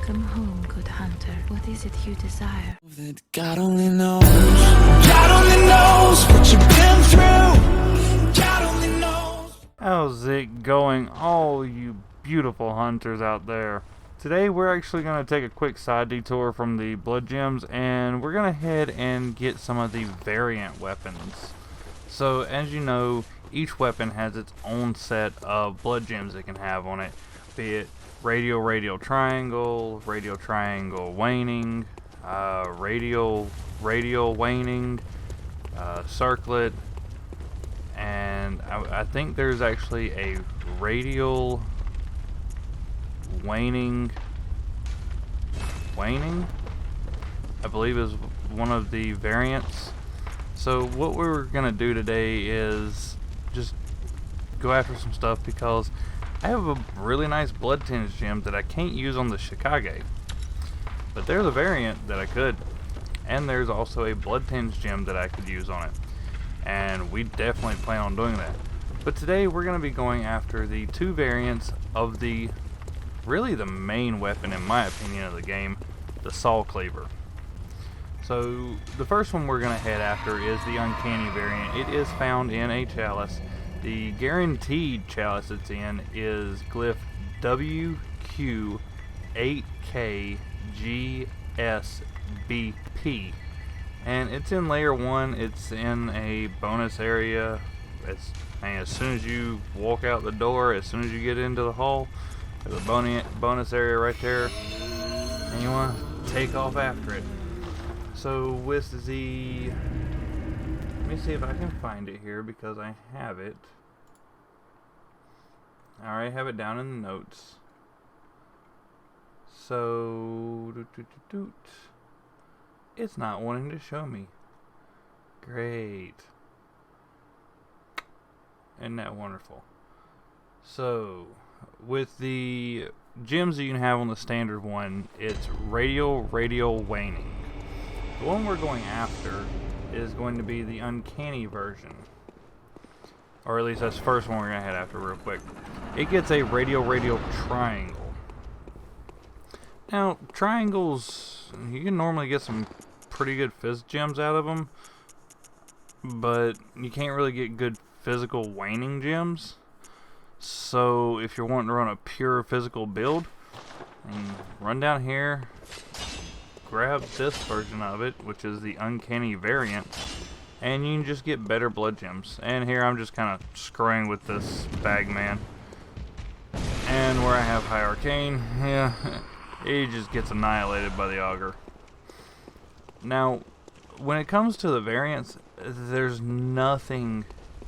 Welcome home, good hunter. What is it you desire? That God only knows. God only knows what you've been through. God only knows. How's it going, all you beautiful hunters out there? Today we're actually going to take a quick side detour from the blood gems, and we're going to head and get some of the variant weapons. So as you know, each weapon has its own set of blood gems it can have on it, be it radial triangle waning, radial waning, circlet, and I think there's actually a radial waning, I believe is one of the variants. So what we're gonna do today is just go after some stuff, because I have a really nice blood tinge gem that I can't use on the Chicago, but there's a variant that I could, and there's also a blood tinge gem that I could use on it, and we definitely plan on doing that. But today we're going to be going after the two variants of the main weapon, in my opinion, of the game, the Saw Cleaver. So the first one we're going to head after is the Uncanny variant. It is found in a Chalice. The guaranteed Chalice it's in is glyph WQ8KGSBP, and it's in layer 1. It's in a bonus area. As soon as you walk out the door, as soon as you get into the hall, there's a bonus area right there, and you want to take off after it. So with the, let me see if I can find it here, because I have it. I already have it down in the notes. So it's not wanting to show me. Great. Isn't that wonderful? So with the gems that you can have on the standard one, it's radial waning. The one we're going after is going to be the Uncanny version, or at least that's the first one we're going to head after real quick. It gets a radial triangle. Now, triangles, you can normally get some pretty good phys gems out of them, but you can't really get good physical waning gems. So if you're wanting to run a pure physical build, run down here, grab this version of it, which is the Uncanny variant, and you can just get better blood gems. And here I'm just kind of screwing with this Bagman, and where I have high arcane, yeah, he just gets annihilated by the auger. Now when it comes to the variants, there's nothing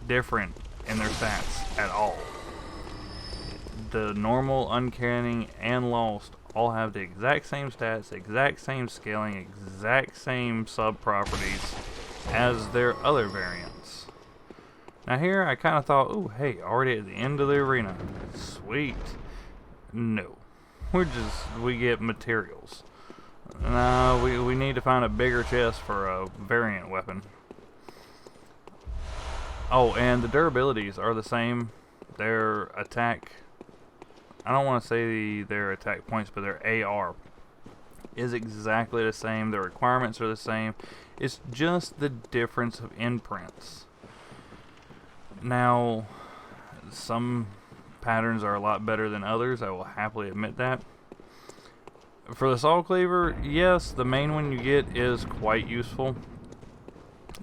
different in their stats at all. The normal, Uncanny, and Lost all have the exact same stats, exact same scaling, exact same sub-properties as their other variants. Now here I kind of thought, oh hey, already at the end of the arena, sweet. No, we get materials. No, we need to find a bigger chest for a variant weapon. Oh, and the durabilities are the same. Their attack, I don't want to say their attack points, but their AR is exactly the same. The requirements are the same. It's just the difference of imprints. Now, some patterns are a lot better than others. I will happily admit that. For the Saw Cleaver, yes, the main one you get is quite useful.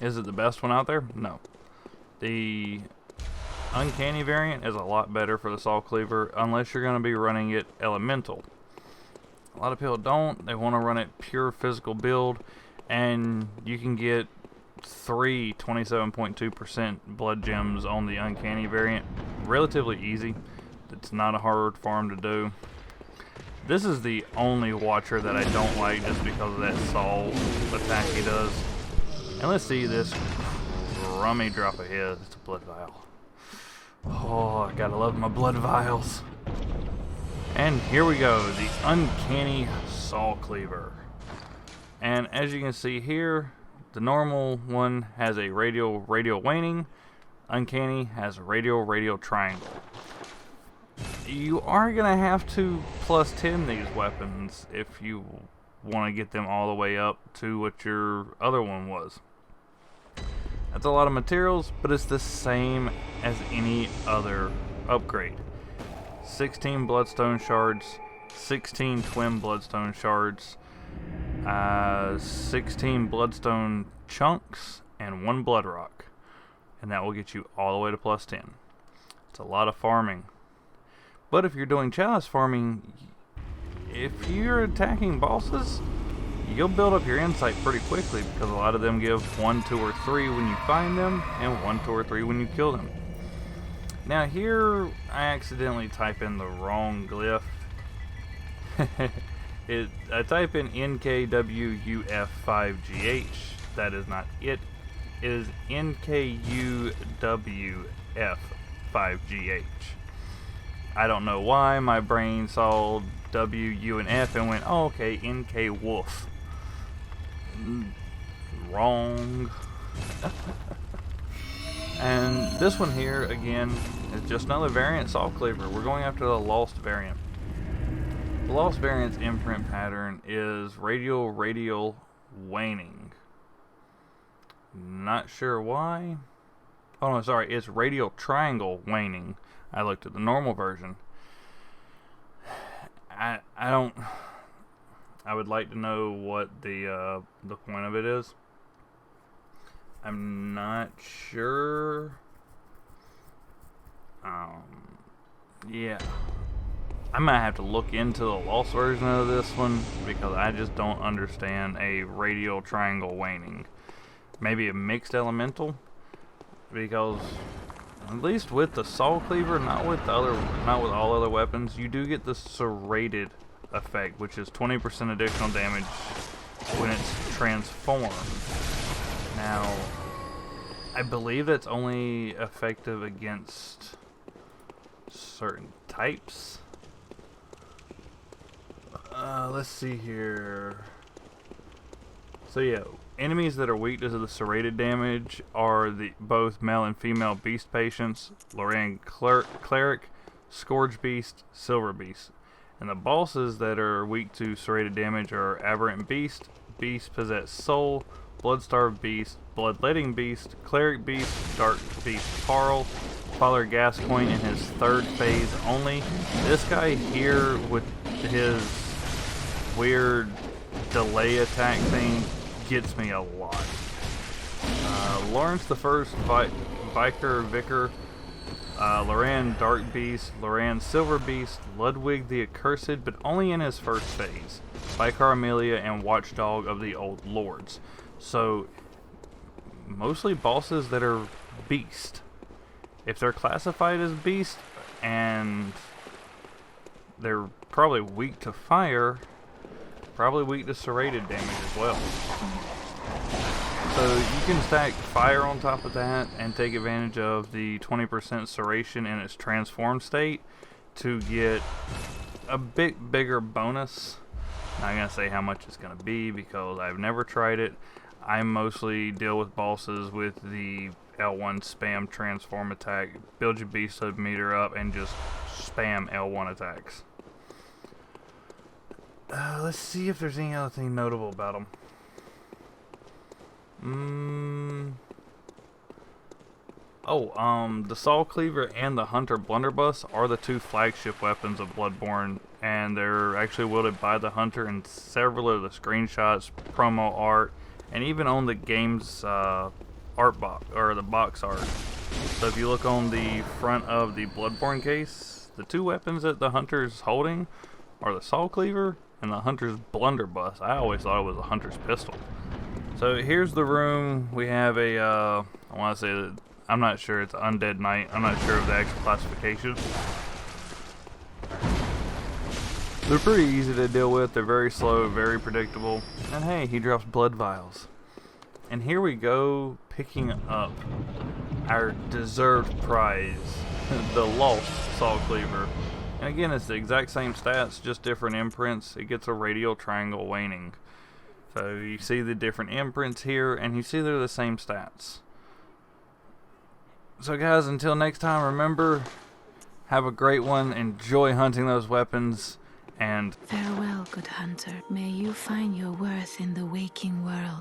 Is it the best one out there? No. The Uncanny variant is a lot better for the Saw Cleaver, unless you're going to be running it elemental. A lot of people don't. They want to run it pure physical build, and you can get 3 27.2% blood gems on the Uncanny variant relatively easy. It's not a hard farm to do. This is the only Watcher that I don't like, just because of that Saw attack he does. And let's see this crummy drop of his. It's a blood vial. Oh, I gotta love my blood vials. And here we go, the Uncanny Saw Cleaver. And as you can see here, the normal one has a radial waning. Uncanny has a radial triangle. you are going to have to plus 10 these weapons if you want to get them all the way up to what your other one was. That's a lot of materials, but it's the same as any other upgrade. 16 bloodstone shards, 16 twin bloodstone shards, 16 bloodstone chunks, and 1 blood rock. And that will get you all the way to plus 10. It's a lot of farming. But if you're doing chalice farming, if you're attacking bosses, you'll build up your insight pretty quickly, because a lot of them give 1, 2, or 3 when you find them, and 1, 2, or 3 when you kill them. Now here, I accidentally type in the wrong glyph. I type in NKWUF5GH. That is not it. It is NKUWF5GH. I don't know why my brain saw W, U, and F and went, oh, okay, NK Wolf. Wrong. And this one here, again, is just another variant Saw Cleaver. We're going after the Lost variant. The Lost variant's imprint pattern is radial waning. Not sure why. Oh no, sorry, it's radial triangle waning. I looked at the normal version. I would like to know what the point of it is. I'm not sure. Yeah. I might have to look into the lost version of this one, because I just don't understand a radial triangle waning. Maybe a mixed elemental, because at least with the Saw Cleaver, not with all other weapons, you do get the serrated effect, which is 20% additional damage when it's transformed. Now, I believe that's only effective against certain types. Let's see here. So yeah, enemies that are weak to the serrated damage are both male and female beast patients, Loran cleric, scourge beast, silver beast. And the bosses that are weak to serrated damage are aberrant beast, beast possessed soul, blood-starved beast, bloodletting beast, cleric beast, dark beast Parl, Father Gascoigne in his 3rd phase only. This guy here with his weird delay attack thing gets me a lot. Lawrence the First, Vicar, Loran Dark Beast, Loran Silver Beast, Ludwig the Accursed, but only in his 1st phase, Vicar Amelia, and Watchdog of the Old Lords. So, mostly bosses that are beast. If they're classified as beast, and they're probably weak to fire, probably weak to serrated damage as well. So you can stack fire on top of that and take advantage of the 20% serration in its transformed state to get a bit bigger bonus. Not going to say how much it's going to be because I've never tried it. I mostly deal with bosses with the L1 spam transform attack, build your beast meter up, and just spam L1 attacks. Let's see if there's any other thing notable about them. The Saw Cleaver and the Hunter Blunderbuss are the 2 flagship weapons of BloodBorne, and they're actually wielded by the Hunter in several of the screenshots, promo art, and even on the game's art box, or the box art. So if you look on the front of the BloodBorne case, the 2 weapons that the Hunter's holding are the Saw Cleaver and the Hunter's Blunderbuss. I always thought it was a Hunter's pistol. So here's the room. We have a, I want to say that, I'm not sure, it's Undead Knight. I'm not sure of the actual classification. They're pretty easy to deal with. They're very slow, very predictable. And hey, he drops blood vials. And here we go, picking up our deserved prize, the Lost Saw Cleaver. And again, it's the exact same stats, just different imprints. It gets a radial triangle waning. So you see the different imprints here, and you see they're the same stats. So guys, until next time, remember, Have a great one. Enjoy hunting those weapons. And Farewell, good hunter. May you find your worth in the waking world.